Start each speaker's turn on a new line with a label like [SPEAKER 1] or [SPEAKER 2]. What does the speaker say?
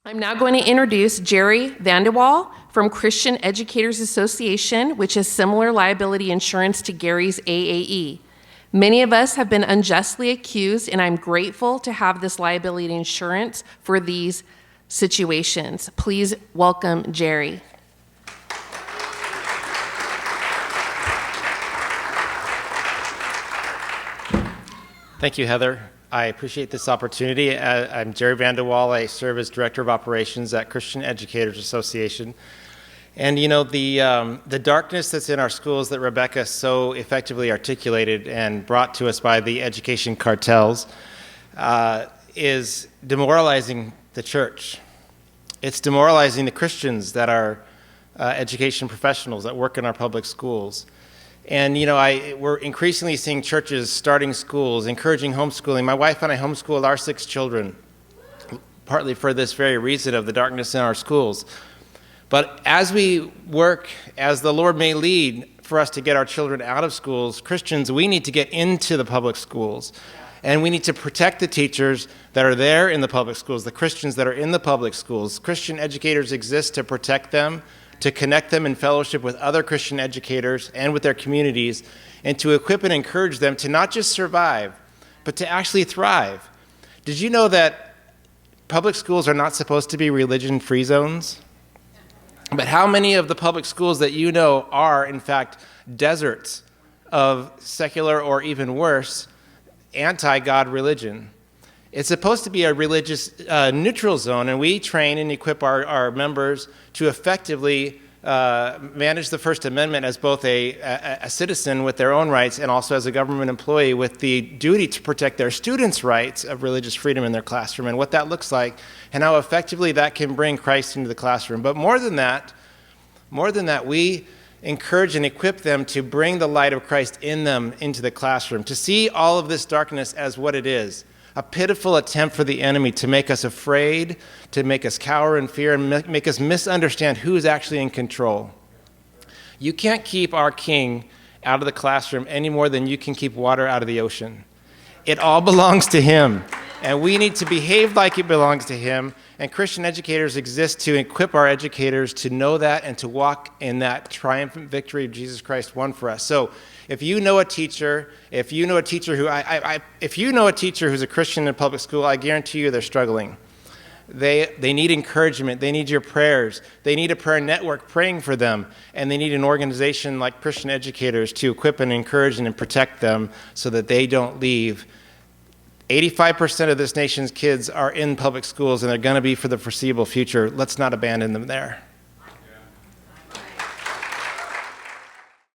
[SPEAKER 1] I'm now going to introduce Jere Vandewalle from Christian Educators Association, which has similar liability insurance to Gary's AAE. Many of us have been unjustly accused, and I'm grateful to have this liability insurance for these situations. Please welcome Jere.
[SPEAKER 2] Thank you, Heather. I appreciate this opportunity. I'm Jere Vandewalle. I serve as Director of Operations at Christian Educators Association. And you know, the darkness that's in our schools that Rebecca so effectively articulated and brought to us by the education cartels is demoralizing the church. It's demoralizing the Christians that are education professionals that work in our public schools. And you know, we're increasingly seeing churches starting schools, encouraging homeschooling. My wife and I homeschooled our 6 children, partly for this very reason of the darkness in our schools. But as we work, as the Lord may lead for us to get our children out of schools, Christians, we need to get into the public schools. And we need to protect the teachers that are there in the public schools, the Christians that are in the public schools. Christian educators exist to protect them, to connect them in fellowship with other Christian educators and with their communities, and to equip and encourage them to not just survive, but to actually thrive. Did you know that public schools are not supposed to be religion-free zones? But how many of the public schools that you know are, in fact, deserts of secular or even worse, anti-God religion? It's supposed to be a religious neutral zone, and we train and equip our members to effectively manage the First Amendment as both a citizen with their own rights and also as a government employee with the duty to protect their students' rights of religious freedom in their classroom and what that looks like and how effectively that can bring Christ into the classroom. But more than that, we encourage and equip them to bring the light of Christ in them into the classroom, to see all of this darkness as what it is. A pitiful attempt for the enemy to make us afraid, to make us cower in fear, and make us misunderstand who is actually in control. You can't keep our king out of the classroom any more than you can keep water out of the ocean. It all belongs to him, and we need to behave like it belongs to him, and Christian educators exist to equip our educators to know that and to walk in that triumphant victory of Jesus Christ won for us. So if you know a teacher, if you know a teacher who's a Christian in public school, I guarantee you they're struggling. They need encouragement. They need your prayers. They need a prayer network praying for them. And they need an organization like Christian Educators to equip and encourage and protect them so that they don't leave. 85% of this nation's kids are in public schools, and they're going to be for the foreseeable future. Let's not abandon them there.